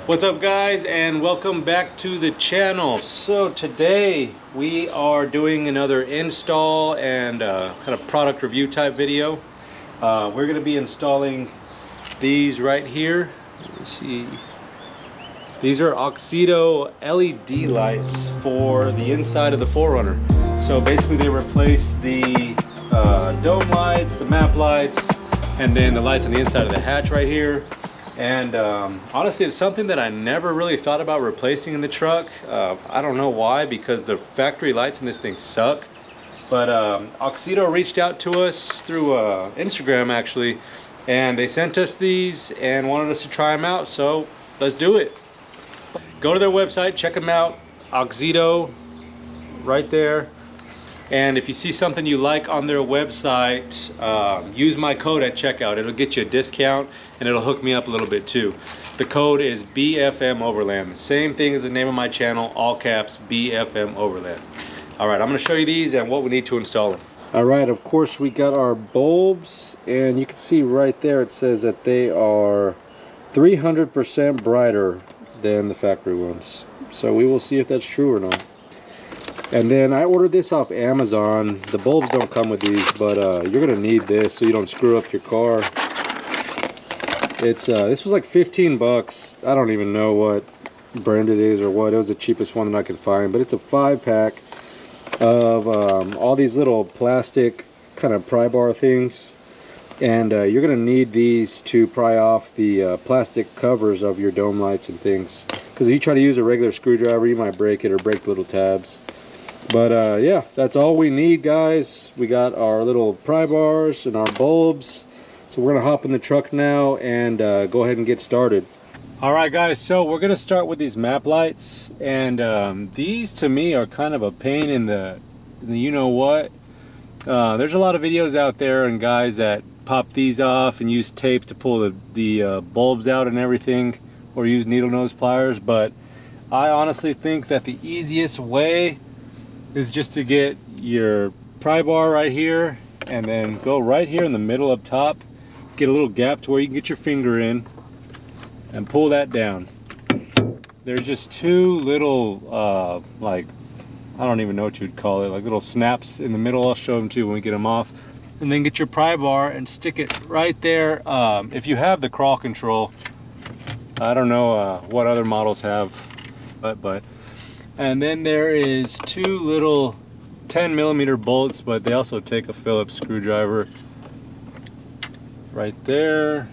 What's up guys, and welcome back to the channel. So today we are doing another install and kind of product review type video. We're going to be installing these right here. Let me see. These are Oxido LED lights for the inside of the 4Runner. So basically they replace the dome lights, the map lights, and then the lights on the inside of the hatch right here. And honestly, it's something that I never really thought about replacing in the truck. I don't know why, because the factory lights in this thing suck. But Oxido reached out to us through Instagram actually, and they sent us these and wanted us to try them out, so let's do it. Go to their website, check them out, Oxido, right there. And if you see something you like on their website, use my code at checkout. It'll get you a discount and it'll hook me up a little bit too. The code is BFM Overland. Same thing as the name of my channel, all caps, BFM Overland. All right, I'm gonna show you these and what we need to install them. All right, of course we got our bulbs, and you can see right there it says that they are 300% brighter than the factory ones. So we will see if that's true or not. And then I ordered this off Amazon. The bulbs don't come with these, but you're gonna need this so you don't screw up your car. It's this was like 15 bucks. I don't even know what brand it is or what. It was the cheapest one that I could find, but it's a 5-pack of all these little plastic kind of pry bar things. And you're gonna need these to pry off the plastic covers of your dome lights and things. Because if you try to use a regular screwdriver, you might break it or break the little tabs. But yeah, that's all we need, guys. We got our little pry bars and our bulbs. So we're gonna hop in the truck now and go ahead and get started. All right, guys, so we're gonna start with these map lights. And these to me are kind of a pain in the you know what. There's a lot of videos out there and guys that pop these off and use tape to pull the bulbs out and everything, or use needle nose pliers. But I honestly think that the easiest way is just to get your pry bar right here and then go right here in the middle up top, get a little gap to where you can get your finger in and pull that down. There's just two little like, I don't even know what you'd call it, like little snaps in the middle. I'll show them to you when we get them off. And then get your pry bar and stick it right there. If you have the crawl control, I don't know what other models have, but and then there is two little 10mm bolts, but they also take a Phillips screwdriver right there.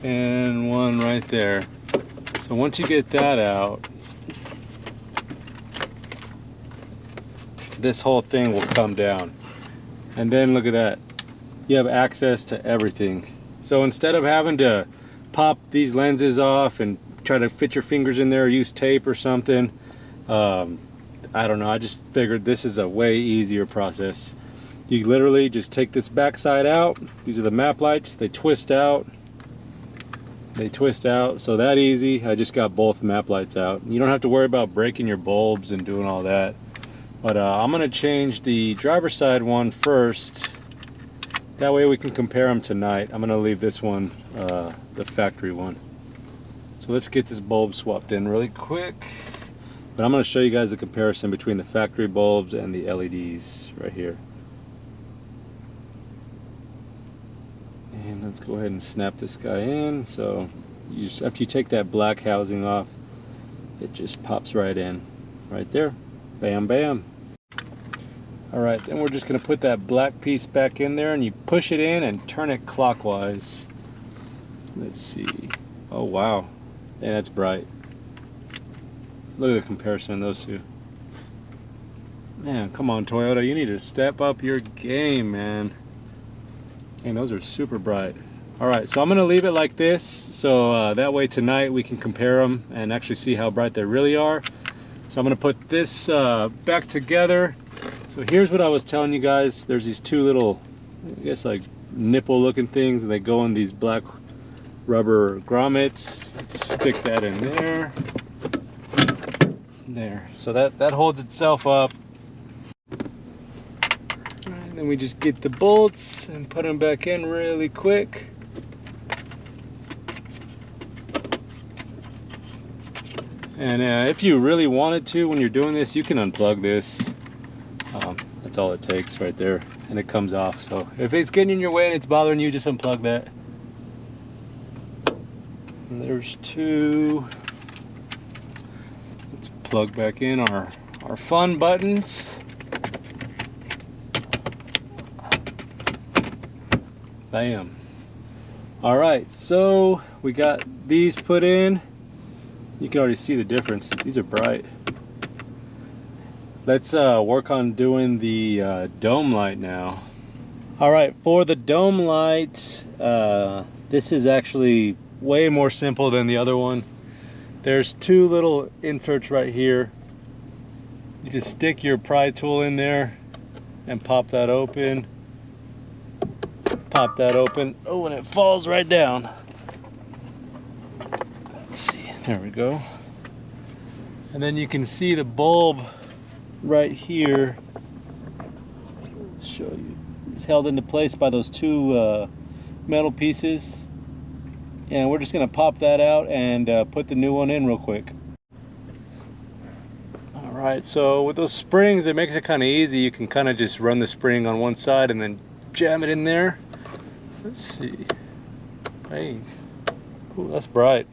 And one right there. So once you get that out, this whole thing will come down. And then look at that. You have access to everything. So instead of having to pop these lenses off and try to fit your fingers in there or use tape or something, I don't know, I just figured this is a way easier process. You literally just take this back side out. These are the map lights. They twist out, so that easy. I just got both map lights out. You don't have to worry about breaking your bulbs and doing all that. But I'm gonna change the driver's side one first. That way we can compare them tonight. I'm gonna leave this one, the factory one. So let's get this bulb swapped in really quick. But I'm gonna show you guys the comparison between the factory bulbs and the LEDs right here. And let's go ahead and snap this guy in. So you just, after you take that black housing off, it just pops right in, right there. Bam, bam. All right, then we're just gonna put that black piece back in there and you push it in and turn it clockwise. Let's see. Oh, wow. Yeah, that's bright. Look at the comparison of those two. Man, come on, Toyota. You need to step up your game, man. And those are super bright. All right, so I'm gonna leave it like this. So that way tonight we can compare them and actually see how bright they really are. So I'm gonna put this back together. So here's what I was telling you guys. There's these two little, I guess like nipple looking things, and they go in these black rubber grommets. Stick that in there. There. So that holds itself up. And then we just get the bolts and put them back in really quick. And if you really wanted to, when you're doing this, you can unplug this. That's all it takes right there, and it comes off. So if it's getting in your way and it's bothering you, just unplug that. And there's two. Let's plug back in our fun buttons. Bam. All right, so we got these put in. You can already see the difference. These are bright. Let's work on doing the dome light now. All right, for the dome light, this is actually way more simple than the other one. There's two little inserts right here. You just stick your pry tool in there and pop that open. Pop that open. Oh, and it falls right down. Let's see, there we go. And then you can see the bulb right here. Let's show you. It's held into place by those two metal pieces. And we're just gonna pop that out and put the new one in real quick. All right, so with those springs, it makes it kind of easy. You can kind of just run the spring on one side and then jam it in there. Let's see. Hey, ooh, that's bright.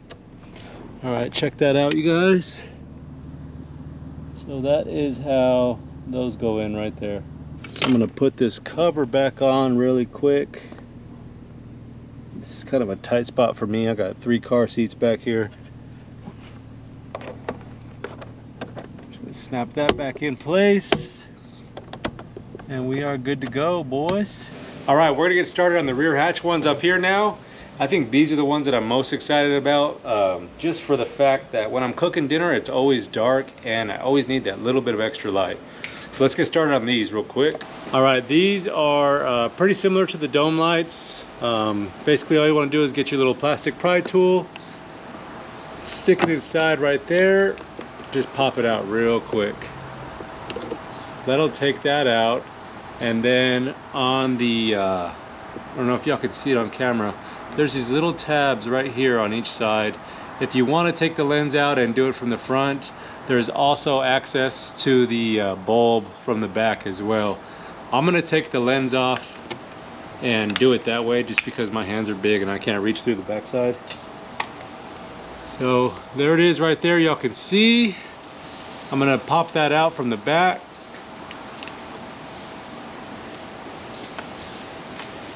All right, check that out, you guys. So that is how those go in right there. So I'm gonna put this cover back on really quick. This is kind of a tight spot for me. I got 3 car seats back here. Just gonna snap that back in place. And we are good to go, boys. All right, we're gonna get started on the rear hatch ones up here now. I think these are the ones that I'm most excited about, just for the fact that when I'm cooking dinner, it's always dark and I always need that little bit of extra light. So let's get started on these real quick. All right, these are pretty similar to the dome lights. Basically, all you want to do is get your little plastic pry tool, stick it inside right there, just pop it out real quick. That'll take that out. And then on the, I don't know if y'all could see it on camera, there's these little tabs right here on each side. If you want to take the lens out and do it from the front, there's also access to the bulb from the back as well. I'm gonna take the lens off and do it that way just because my hands are big and I can't reach through the backside. So there it is right there, y'all can see. I'm gonna pop that out from the back.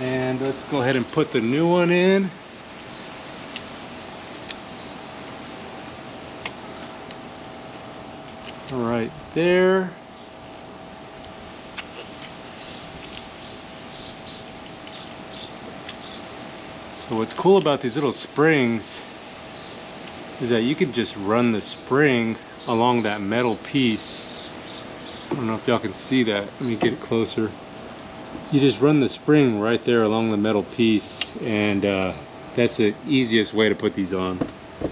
And let's go ahead and put the new one in. Right there. So what's cool about these little springs is that you can just run the spring along that metal piece. I don't know if y'all can see that. Let me get it closer. You just run the spring right there along the metal piece, and that's the easiest way to put these on. So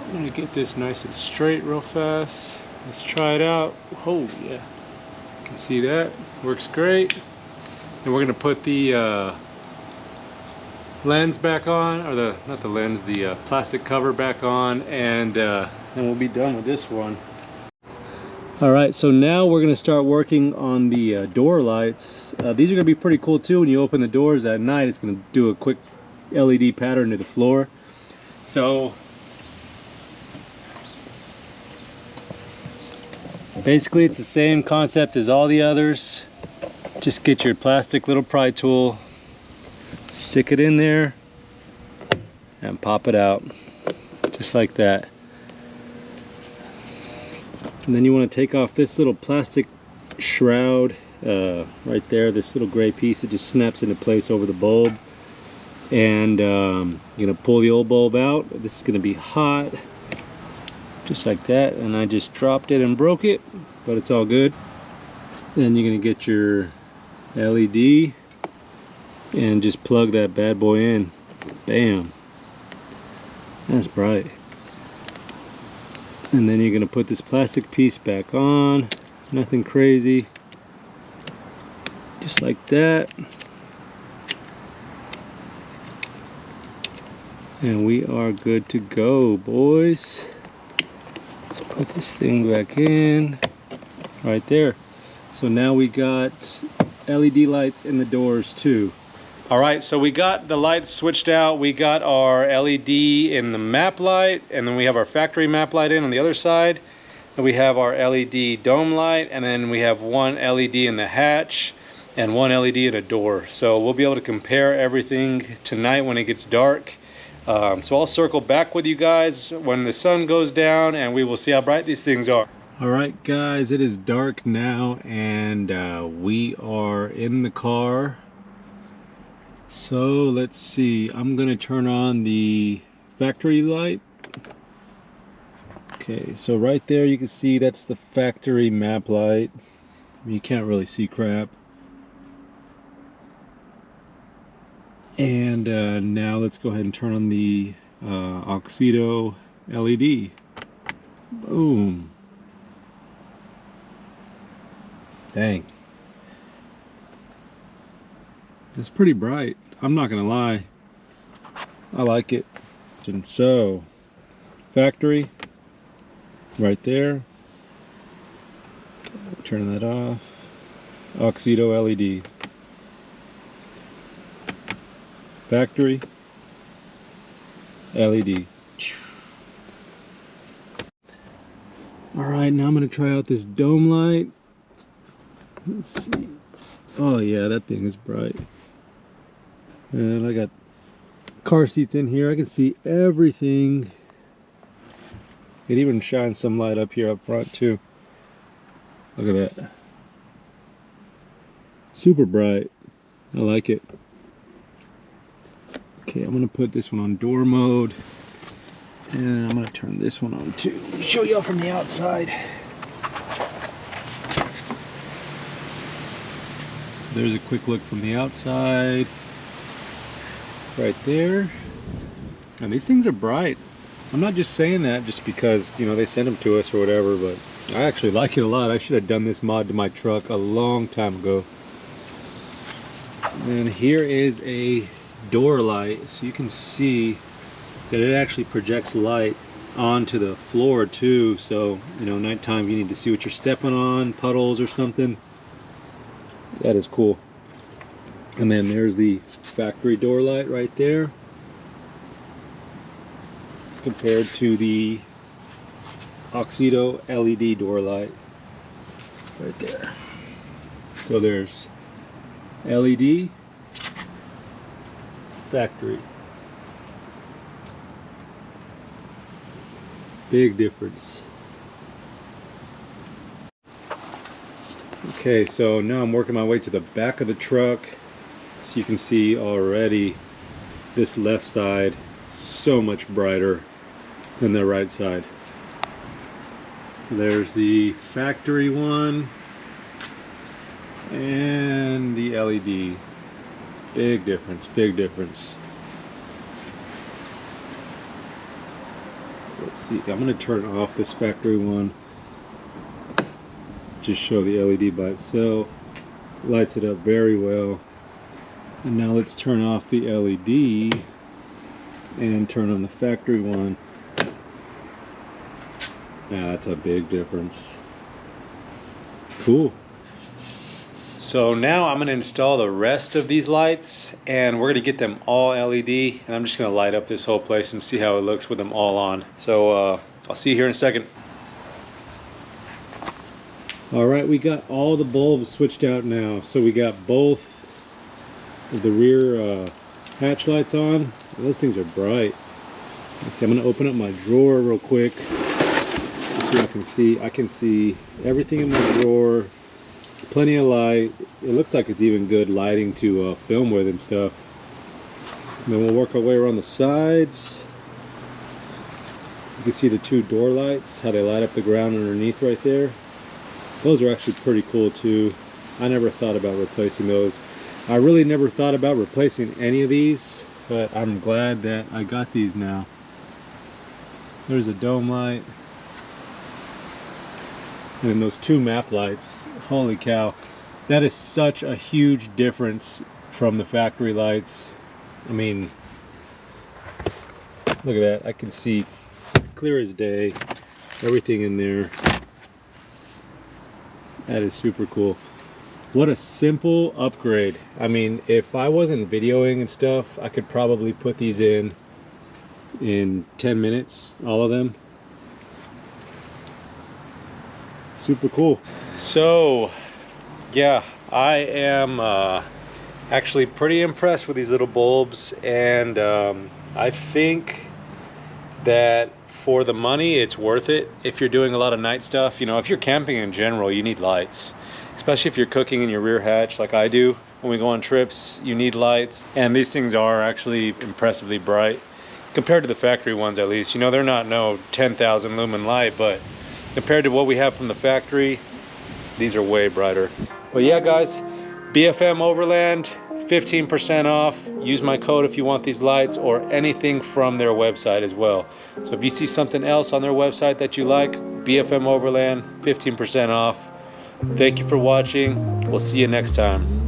I'm gonna get this nice and straight real fast. Let's try it out. Oh yeah, you can see that works great. And we're gonna put the lens back on, or not the lens, the plastic cover back on, and then we'll be done with this one. All right, so now we're gonna start working on the door lights. These are gonna be pretty cool too. When you open the doors at night, it's gonna do a quick LED pattern to the floor. So basically it's the same concept as all the others. Just get your plastic little pry tool, stick it in there, and pop it out, just like that. And then you want to take off this little plastic shroud right there, this little gray piece. It just snaps into place over the bulb. And you're going to pull the old bulb out. This is going to be hot, just like that. And I just dropped it and broke it, but it's all good. Then you're going to get your LED and just plug that bad boy in. Bam. That's bright. And then you're going to put this plastic piece back on. Nothing crazy. Just like that. And we are good to go, boys. Let's put this thing back in right there. So now we got LED lights in the doors too. All right, so we got the lights switched out. We got our LED in the map light, and then we have our factory map light in on the other side. And we have our LED dome light, and then we have one LED in the hatch and one LED in a door. So we'll be able to compare everything tonight when it gets dark. So I'll circle back with you guys when the sun goes down, and we will see how bright these things are. All right, guys, it is dark now, and we are in the car. So let's see, I'm gonna turn on the factory light. Okay, so right there you can see that's the factory map light. You can't really see crap. And now let's go ahead and turn on the Oxido LED. Boom. Dang. It's pretty bright. I'm not gonna lie. I like it. And so, factory, right there. Turn that off. Oxido LED. Factory LED. Alright, now I'm going to try out this dome light. Let's see. Oh yeah, that thing is bright. And I got car seats in here. I can see everything. It even shines some light up here up front too. Look at that. Super bright. I like it. Okay, I'm gonna put this one on door mode, and I'm gonna turn this one on too. Show y'all from the outside. There's a quick look from the outside, right there. And these things are bright. I'm not just saying that just because, you know, they sent them to us or whatever, but I actually like it a lot. I should have done this mod to my truck a long time ago. And here is a door light, so you can see that it actually projects light onto the floor too. So, you know, nighttime you need to see what you're stepping on, puddles or something. That is cool. And then there's the factory door light right there, compared to the Oxido LED door light right there. So there's LED, factory. Big difference. Okay, so now I'm working my way to the back of the truck. So you can see already this left side so much brighter than the right side. So there's the factory one and the LED. Big difference, big difference. Let's see, I'm going to turn off this factory one. Just show the LED by itself. Lights it up very well. And now let's turn off the LED and turn on the factory one. Yeah, that's a big difference. Cool. So now I'm going to install the rest of these lights, and we're going to get them all LED, and I'm just going to light up this whole place and see how it looks with them all on. So I'll see you here in a second. Alright, we got all the bulbs switched out now. So we got both of the rear hatch lights on. Those things are bright. Let's see, I'm going to open up my drawer real quick so I can see. I can see everything in my drawer. Plenty of light. It looks like it's even good lighting to film with and stuff. And then we'll work our way around the sides. You can see the two door lights, how they light up the ground underneath right there. Those are actually pretty cool too. I never thought about replacing those. I really never thought about replacing any of these, but I'm glad that I got these now. There's a dome light. And then those two map lights, holy cow. That is such a huge difference from the factory lights. I mean, Look at that. I can see clear as day, everything in there. That is super cool. What a simple upgrade. I mean, if I wasn't videoing and stuff, I could probably put these in 10 minutes, all of them. Super cool. So yeah, I am actually pretty impressed with these little bulbs, and I think that for the money it's worth it. If you're doing a lot of night stuff, you know, if you're camping in general, you need lights, especially if you're cooking in your rear hatch like I do. When we go on trips, you need lights, and these things are actually impressively bright compared to the factory ones. At least, you know, they're not no 10,000 lumen light, but compared to what we have from the factory, these are way brighter. But yeah guys, BFM Overland, 15% off. Use my code if you want these lights or anything from their website as well. So if you see something else on their website that you like, BFM Overland, 15% off. Thank you for watching. We'll see you next time.